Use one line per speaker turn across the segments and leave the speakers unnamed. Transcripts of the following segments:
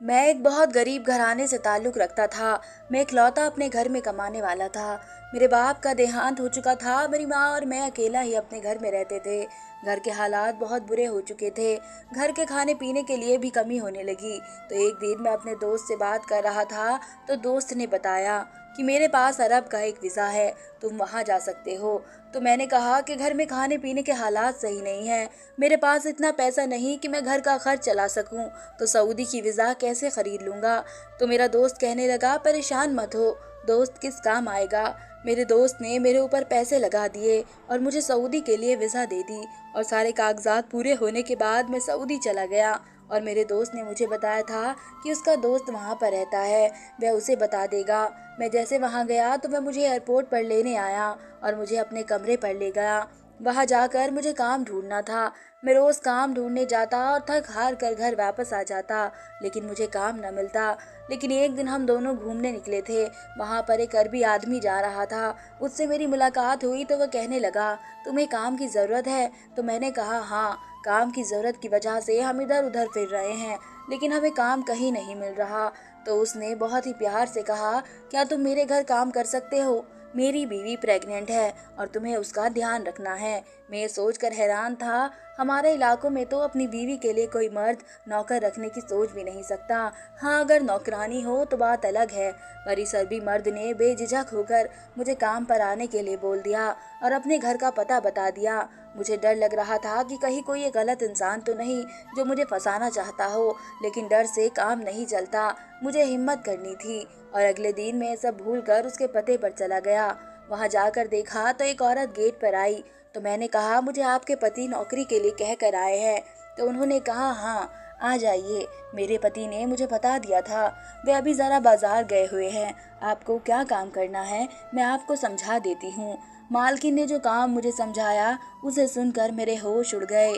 मैं एक बहुत गरीब घराने से ताल्लुक़ रखता था। मैं इकलौता अपने घर में कमाने वाला था। मेरे बाप का देहांत हो चुका था। मेरी माँ और मैं अकेला ही अपने घर में रहते थे। घर के हालात बहुत बुरे हो चुके थे। घर के खाने-पीने के लिए भी कमी होने लगी। तो एक दिन मैं अपने दोस्त से बात कर रहा था, तो दोस्त ने बताया कि मेरे पास अरब का एक वीज़ा है, तुम वहाँ जा सकते हो। तो मैंने कहा कि घर में खाने-पीने के हालात सही नहीं हैं। मेरे पास इतना पैसा नहीं कि मैं घर का खर्च चला सकूँ। तो सऊदी की वीज़ा कैसे ख़रीद लूँगा। तो मेरा दोस्त कहने लगा, परेशान मत हो, दोस्त किस काम आएगा। मेरे दोस्त ने मेरे ऊपर पैसे लगा दिए और मुझे सऊदी के लिए वीज़ा दे दी और सारे कागजात पूरे होने के बाद मैं सऊदी चला गया। और मेरे दोस्त ने मुझे बताया था कि उसका दोस्त वहाँ पर रहता है, वह उसे बता देगा। मैं जैसे वहाँ गया तो वह मुझे एयरपोर्ट पर लेने आया और मुझे अपने कमरे पर ले गया। वहाँ जाकर मुझे काम ढूंढना था। मैं रोज़ काम ढूंढने जाता और थक हार कर घर वापस आ जाता, लेकिन मुझे काम न मिलता। लेकिन एक दिन हम दोनों घूमने निकले थे। वहाँ पर एक अरबी आदमी जा रहा था। उससे मेरी मुलाकात हुई तो वह कहने लगा, तुम्हें काम की ज़रूरत है। तो मैंने कहा, हाँ, काम की ज़रूरत की वजह से हम इधर उधर फिर रहे हैं, लेकिन हमें काम कहीं नहीं मिल रहा। तो उसने बहुत ही प्यार से कहा, क्या तुम मेरे घर काम कर सकते हो। मेरी बीवी प्रेग्नेंट है और तुम्हें उसका ध्यान रखना है। मैं ये सोचकर हैरान था। हमारे इलाकों में तो अपनी बीवी के लिए कोई मर्द नौकर रखने की सोच भी नहीं सकता। हाँ, अगर नौकरानी हो तो बात अलग है। पर इस अरबी मर्द ने बेझिझक होकर मुझे काम पर आने के लिए बोल दिया और अपने घर का पता बता दिया। मुझे डर लग रहा था कि कहीं कोई ये गलत इंसान तो नहीं जो मुझे फंसाना चाहता हो, लेकिन डर से काम नहीं चलता। मुझे हिम्मत करनी थी और अगले दिन मैं सब भूलकर उसके पते पर चला गया। वहां जाकर देखा तो एक औरत गेट पर आई। तो मैंने कहा, मुझे आपके पति नौकरी के लिए कह कर आए हैं। तो उन्होंने कहा, हाँ, आ जाइए। मेरे पति ने मुझे बता दिया था, वे अभी ज़रा बाजार गए हुए हैं। आपको क्या काम करना है मैं आपको समझा देती हूँ। मालकिन ने जो काम मुझे समझाया उसे सुनकर मेरे होश उड़ गए।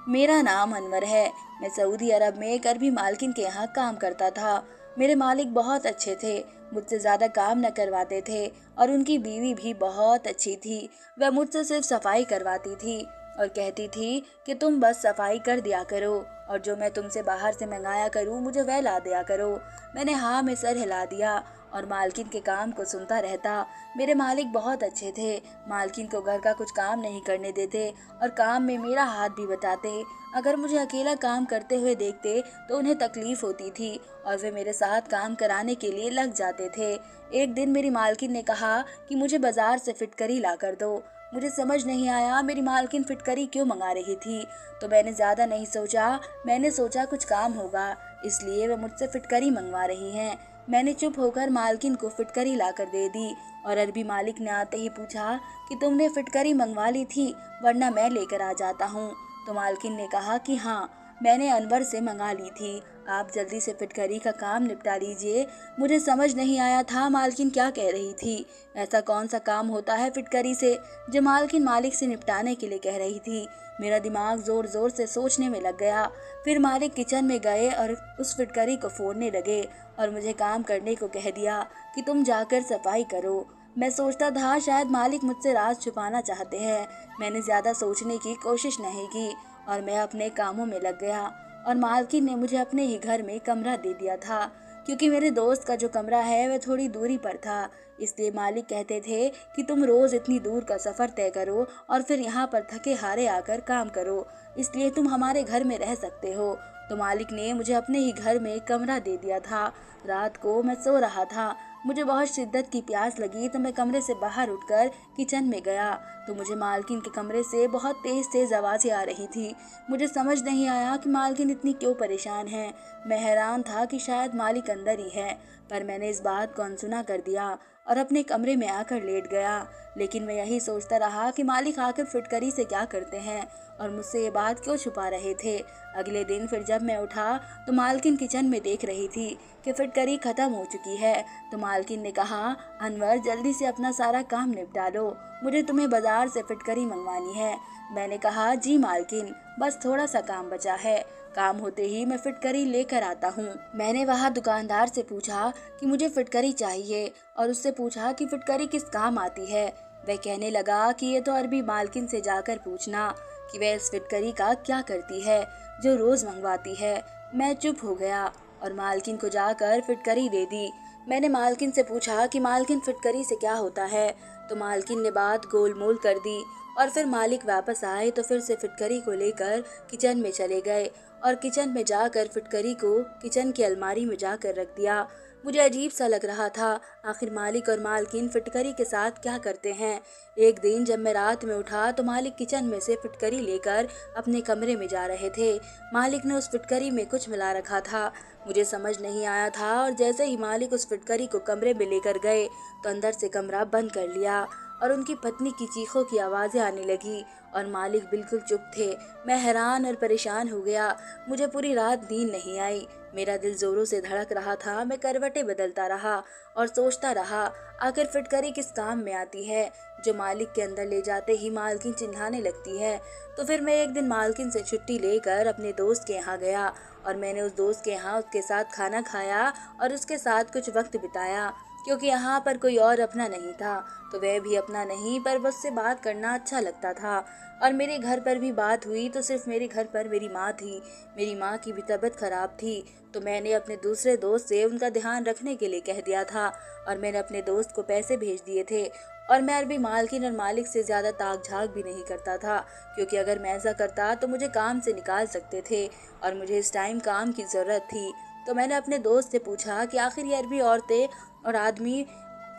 मेरा नाम अनवर है। मैं सऊदी अरब में एक अरबी मालकिन के यहाँ काम करता था। मेरे मालिक बहुत अच्छे थे, मुझसे ज़्यादा काम न करवाते थे और उनकी बीवी भी बहुत अच्छी थी। वह मुझसे सिर्फ सफाई करवाती थी और कहती थी कि तुम बस सफाई कर दिया करो और जो मैं तुमसे बाहर से मंगाया करूँ मुझे वह ला दिया करो। मैंने हाँ में सर हिला दिया और मालकिन के काम को सुनता रहता। मेरे मालिक बहुत अच्छे थे। मालकिन को घर का कुछ काम नहीं करने देते और काम में मेरा हाथ भी बटाते। अगर मुझे अकेला काम करते हुए देखते तो उन्हें तकलीफ होती थी और वे मेरे साथ काम कराने के लिए लग जाते थे। एक दिन मेरी मालकिन ने कहा कि मुझे बाजार से फिटकरी ला कर दो। मुझे समझ नहीं आया मेरी मालकिन फिटकरी क्यों मंगा रही थी। तो मैंने ज़्यादा नहीं सोचा। मैंने सोचा कुछ काम होगा, इसलिए वे मुझसे फिटकरी मंगवा रही हैं। मैंने चुप होकर मालकिन को फिटकरी लाकर दे दी और अरबी मालिक ने आते ही पूछा कि तुमने फिटकरी मंगवा ली थी, वरना मैं लेकर आ जाता हूँ। तो मालकिन ने कहा कि हाँ, मैंने अनवर से मंगा ली थी। आप जल्दी से फिटकरी का काम निपटा लीजिए। मुझे समझ नहीं आया था मालकिन क्या कह रही थी। ऐसा कौन सा काम होता है फिटकरी से जो मालकिन मालिक से निपटाने के लिए कह रही थी। मेरा दिमाग जोर जोर से सोचने में लग गया। फिर मालिक किचन में गए और उस फिटकरी को फोड़ने लगे और मुझे काम करने को कह दिया कि तुम जाकर सफाई करो। मैं सोचता था शायद मालिक मुझसे राज छुपाना चाहते हैं। मैंने ज़्यादा सोचने की कोशिश नहीं की और मैं अपने कामों में लग गया और मालकिन ने मुझे अपने ही घर में कमरा दे दिया था। क्योंकि मेरे दोस्त का जो कमरा है वह थोड़ी दूरी पर था, इसलिए मालिक कहते थे कि तुम रोज़ इतनी दूर का सफ़र तय करो और फिर यहाँ पर थके हारे आकर काम करो, इसलिए तुम हमारे घर में रह सकते हो। तो मालिक ने मुझे अपने ही घर में कमरा दे दिया था। रात को मैं सो रहा था। मुझे बहुत शिद्दत की प्यास लगी तो मैं कमरे से बाहर उठकर किचन में गया तो मुझे मालकिन के कमरे से बहुत तेज़ तेज़ आवाज़ें आ रही थी। मुझे समझ नहीं आया कि मालकिन इतनी क्यों परेशान है। मैं हैरान था कि शायद मालिक अंदर ही है, पर मैंने इस बात को अनसुना कर दिया और अपने कमरे में आकर लेट गया। लेकिन मैं यही सोचता रहा कि मालिक आकर फिटकरी से क्या करते हैं और मुझसे ये बात क्यों छुपा रहे थे। अगले दिन फिर जब मैं उठा तो मालकिन किचन में देख रही थी कि फिटकरी ख़त्म हो चुकी है। तो मालकिन ने कहा, अनवर, जल्दी से अपना सारा काम निपटा लो, मुझे तुम्हें बाजार से फिटकरी मंगवानी है। मैंने कहा, जी मालकिन, बस थोड़ा सा काम बचा है, काम होते ही मैं फिटकरी लेकर आता हूँ। मैंने वहाँ दुकानदार से पूछा कि मुझे फिटकरी चाहिए और उससे पूछा कि फिटकरी किस काम आती है। वह कहने लगा कि ये तो अरबी मालकिन से जाकर पूछना कि वह इस फिटकरी का क्या करती है जो रोज़ मंगवाती है। मैं चुप हो गया। और मालकिन को जाकर फिटकरी दे दी। मैंने मालकिन से पूछा कि मालकिन फिटकरी से क्या होता है, तो मालकिन ने बात गोलमोल कर दी और फिर मालिक वापस आए तो फिर से फिटकरी को लेकर किचन में चले गए और किचन में जाकर फिटकरी को किचन की अलमारी में जाकर रख दिया। मुझे अजीब सा लग रहा था, आखिर मालिक और मालकिन फिटकरी के साथ क्या करते हैं। एक दिन जब मैं रात में उठा तो मालिक किचन में से फिटकरी लेकर अपने कमरे में जा रहे थे। मालिक ने उस फिटकरी में कुछ मिला रखा था, मुझे समझ नहीं आया था और जैसे ही मालिक उस फिटकरी को कमरे में लेकर गए तो अंदर से कमरा बंद कर लिया और उनकी पत्नी की चीखों की आवाज़ें आने लगी और मालिक बिल्कुल चुप थे। मैं हैरान और परेशान हो गया। मुझे पूरी रात नींद नहीं आई। मेरा दिल जोरों से धड़क रहा था। मैं करवटें बदलता रहा और सोचता रहा, आखिर फिटकरी किस काम में आती है जो मालिक के अंदर ले जाते ही मालकिन चिल्लाने लगती है। तो फिर मैं एक दिन मालकिन से छुट्टी लेकर अपने दोस्त के यहाँ गया और मैंने उस दोस्त के यहाँ उसके साथ खाना खाया और उसके साथ कुछ वक्त बिताया, क्योंकि यहाँ पर कोई और अपना नहीं था तो वह भी अपना नहीं, पर उससे बात करना अच्छा लगता था। और मेरे घर पर भी बात हुई तो सिर्फ मेरे घर पर मेरी माँ थी। मेरी माँ की भी तबीयत खराब थी तो मैंने अपने दूसरे दोस्त से उनका ध्यान रखने के लिए कह दिया था और मैंने अपने दोस्त को पैसे भेज दिए थे। और मैं अरबी मालकिन और मालिक से ज़्यादा ताक झाक भी नहीं करता था, क्योंकि अगर मैं ऐसा करता तो मुझे काम से निकाल सकते थे और मुझे इस टाइम काम की ज़रूरत थी। तो मैंने अपने दोस्त से पूछा कि आखिर ये अरबी औरतें और आदमी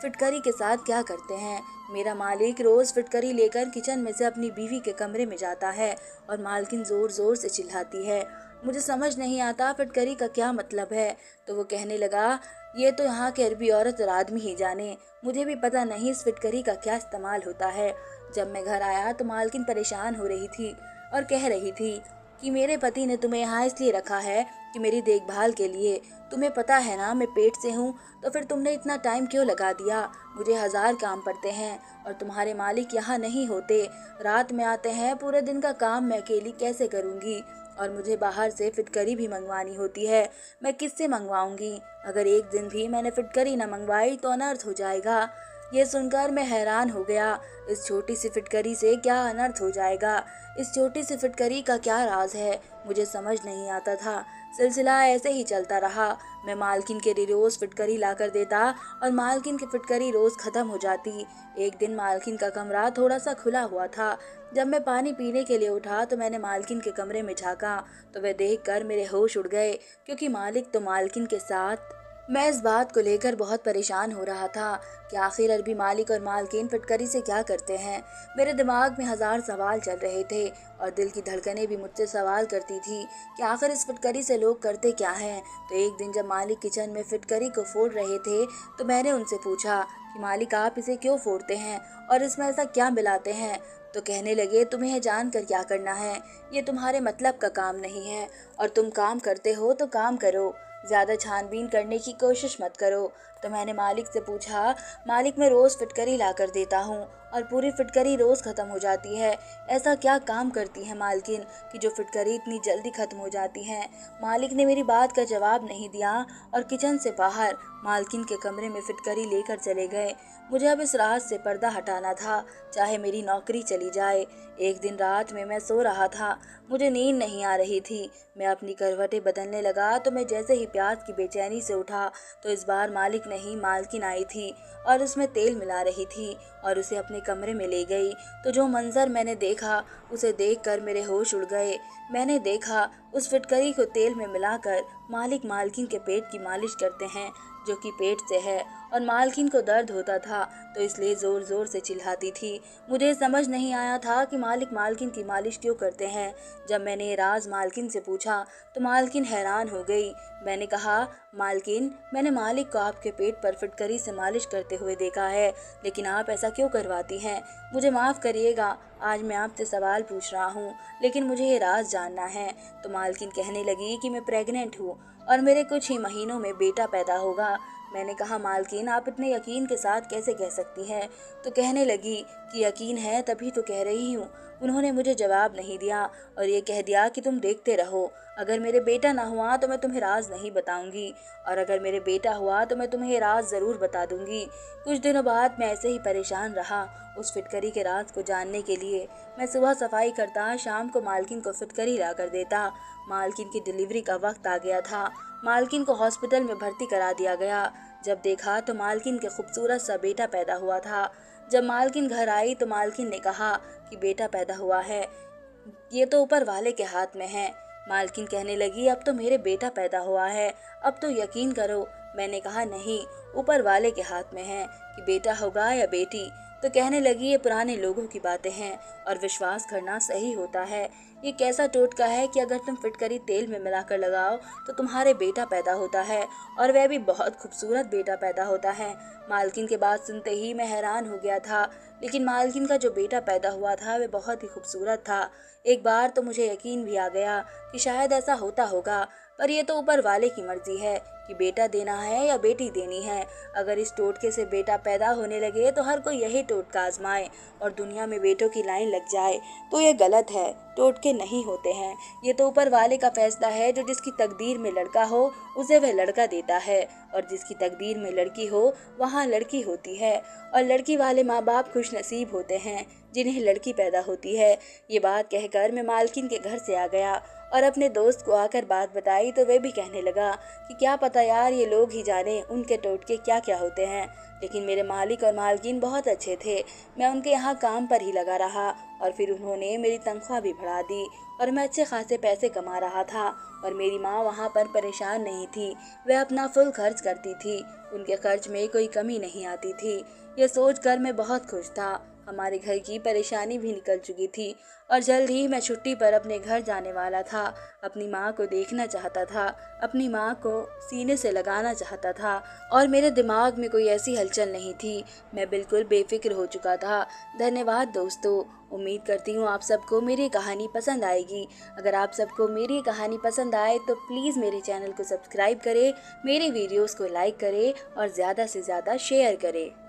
फिटकरी के साथ क्या करते हैं। मेरा मालिक रोज़ फिटकरी लेकर किचन में से अपनी बीवी के कमरे में जाता है और मालकिन ज़ोर ज़ोर से चिल्लाती है। मुझे समझ नहीं आता फिटकरी का क्या मतलब है। तो वो कहने लगा, ये तो यहाँ के अरबी औरत और आदमी ही जाने, मुझे भी पता नहीं इस फिटकरी का क्या इस्तेमाल होता है। जब मैं घर आया तो मालकिन परेशान हो रही थी और कह रही थी कि मेरे पति ने तुम्हें यहाँ इसलिए रखा है कि मेरी देखभाल के लिए। तुम्हें पता है ना मैं पेट से हूँ, तो फिर तुमने इतना टाइम क्यों लगा दिया। मुझे 1000 काम पड़ते हैं और तुम्हारे मालिक यहाँ नहीं होते, रात में आते हैं, पूरे दिन का काम मैं अकेली कैसे करूँगी। और मुझे बाहर से फिटकरी भी मंगवानी होती है, मैं किससे मंगवाऊँगी। अगर एक दिन भी मैंने फिटकरी न मंगवाई तो अनर्थ हो जाएगा। ये सुनकर मैं हैरान हो गया। इस छोटी सी फिटकरी से क्या अनर्थ हो जाएगा, इस छोटी सी फिटकरी का क्या राज है, मुझे समझ नहीं आता था। सिलसिला ऐसे ही चलता रहा। मैं मालकिन के लिए रोज़ फिटकरी लाकर देता और मालकिन की फिटकरी रोज़ ख़त्म हो जाती। एक दिन मालकिन का कमरा थोड़ा सा खुला हुआ था। जब मैं पानी पीने के लिए उठा तो मैंने मालकिन के कमरे में झाँका तो वह देखकर मेरे होश उड़ गए, क्योंकि मालिक तो मालकिन के साथ। मैं इस बात को लेकर बहुत परेशान हो रहा था कि आखिर अरबी मालिक और मालकिन फिटकरी से क्या करते हैं। मेरे दिमाग में 1000 सवाल चल रहे थे और दिल की धड़कनें भी मुझसे सवाल करती थी कि आखिर इस फिटकरी से लोग करते क्या हैं। तो एक दिन जब मालिक किचन में फिटकरी को फोड़ रहे थे तो मैंने उनसे पूछा कि मालिक आप इसे क्यों फोड़ते हैं और इसमें ऐसा क्या मिलाते हैं। तो कहने लगे, तुम्हें यह जानकर क्या करना है, ये तुम्हारे मतलब का काम नहीं है और तुम काम करते हो तो काम करो, ज़्यादा छानबीन करने की कोशिश मत करो। तो मैंने मालिक से पूछा, मालिक मैं रोज़ फिटकरी ला कर देता हूँ और पूरी फिटकरी रोज़ ख़त्म हो जाती है, ऐसा क्या काम करती है मालकिन कि जो फिटकरी इतनी जल्दी ख़त्म हो जाती है। मालिक ने मेरी बात का जवाब नहीं दिया और किचन से बाहर मालकिन के कमरे में फिटकरी लेकर चले गए। मुझे अब इस रात से पर्दा हटाना था, चाहे मेरी नौकरी चली जाए। एक दिन रात में मैं सो रहा था, मुझे नींद नहीं आ रही थी। मैं अपनी करवटें बदलने लगा तो मैं जैसे ही प्यास की बेचैनी से उठा तो इस बार मालिक नहीं मालकिन आई थी और उसमें तेल मिला रही थी और उसे अपने कमरे में ले गई। तो जो मंजर मैंने देखा उसे देखकर मेरे होश उड़ गए। मैंने देखा उस फिटकरी को तेल में मिलाकर मालिक मालकिन के पेट की मालिश करते हैं, जो कि पेट से है, और मालकिन को दर्द होता था तो इसलिए ज़ोर ज़ोर से चिल्लाती थी। मुझे समझ नहीं आया था कि मालिक मालकिन की मालिश क्यों करते हैं। जब मैंने ये राज मालकिन से पूछा तो मालकिन हैरान हो गई। मैंने कहा, मालकिन मैंने मालिक को आपके पेट पर फिटकरी से मालिश करते हुए देखा है, लेकिन आप ऐसा क्यों करवाती हैं। मुझे माफ़ करिएगा, आज मैं आपसे सवाल पूछ रहा हूँ, लेकिन मुझे ये राज जानना है। तो मालकिन कहने लगी कि मैं प्रेग्नेंट हूँ और मेरे कुछ ही महीनों में बेटा पैदा होगा। मैंने कहा, मालकिन आप इतने यकीन के साथ कैसे कह सकती हैं। तो कहने लगी कि यकीन है तभी तो कह रही हूँ। उन्होंने मुझे जवाब नहीं दिया और ये कह दिया कि तुम देखते रहो, अगर मेरे बेटा ना हुआ तो मैं तुम्हें राज नहीं बताऊंगी और अगर मेरे बेटा हुआ तो मैं तुम्हें ये राज ज़रूर बता दूंगी। कुछ दिनों बाद मैं ऐसे ही परेशान रहा उस फिटकरी के राज को जानने के लिए। मैं सुबह सफाई करता, शाम को मालकिन को फिटकरी ला कर देता। मालकिन की डिलीवरी का वक्त आ गया था मालकिन को हॉस्पिटल में भर्ती करा दिया गया। जब देखा तो मालकिन के खूबसूरत सा बेटा पैदा हुआ था। जब मालकिन घर आई तो मालकिन ने कहा कि बेटा पैदा हुआ है, ये तो ऊपर वाले के हाथ में है। मालकिन कहने लगी, अब तो मेरे बेटा पैदा हुआ है, अब तो यकीन करो। मैंने कहा, नहीं, ऊपर वाले के हाथ में है कि बेटा होगा या बेटी। तो कहने लगी, ये पुराने लोगों की बातें हैं और विश्वास करना सही होता है। ये कैसा टोटका है कि अगर तुम फिटकरी तेल में मिलाकर लगाओ तो तुम्हारे बेटा पैदा होता है, और वह भी बहुत खूबसूरत बेटा पैदा होता है। मालकिन के बात सुनते ही मैं हैरान हो गया था, लेकिन मालकिन का जो बेटा पैदा हुआ था वह बहुत ही खूबसूरत था। एक बार तो मुझे यकीन भी आ गया कि शायद ऐसा होता होगा, पर यह तो ऊपर वाले की मर्जी है कि बेटा देना है या बेटी देनी है। अगर इस टोटके से बेटा पैदा होने लगे तो हर कोई यही टोटका आजमाए और दुनिया में बेटों की लाइन लग जाए, तो यह गलत है। टोटके नहीं होते हैं, ये तो ऊपर वाले का फैसला है। जो जिसकी तकदीर में लड़का हो उसे वह लड़का देता है, और जिसकी तकदीर में लड़की हो वहाँ लड़की होती है। और लड़की वाले माँ बाप खुश नसीब होते हैं जिन्हें लड़की पैदा होती है। ये बात कहकर मैं मालकिन के घर से आ गया और अपने दोस्त को आकर बात बताई तो वे भी कहने लगा कि क्या पता यार, ये लोग ही जाने उनके टोटके क्या क्या होते हैं। लेकिन मेरे मालिक और मालकिन बहुत अच्छे थे। मैं उनके यहाँ काम पर ही लगा रहा और फिर उन्होंने मेरी तनख्वाह भी बढ़ा दी और मैं अच्छे खासे पैसे कमा रहा था। और मेरी माँ वहाँ पर परेशान नहीं थी, वह अपना फुल खर्च करती थी, उनके खर्च में कोई कमी नहीं आती थी। ये सोचकर मैं बहुत खुश था। हमारे घर की परेशानी भी निकल चुकी थी और जल्द ही मैं छुट्टी पर अपने घर जाने वाला था। अपनी माँ को देखना चाहता था, अपनी माँ को सीने से लगाना चाहता था और मेरे दिमाग में कोई ऐसी हलचल नहीं थी। मैं बिल्कुल बेफिक्र हो चुका था। धन्यवाद दोस्तों। उम्मीद करती हूँ आप सबको मेरी कहानी पसंद आएगी। अगर आप सबको मेरी कहानी पसंद आए तो प्लीज़ मेरे चैनल को सब्सक्राइब करें, मेरे वीडियोस को लाइक करें और ज़्यादा से ज़्यादा शेयर करें।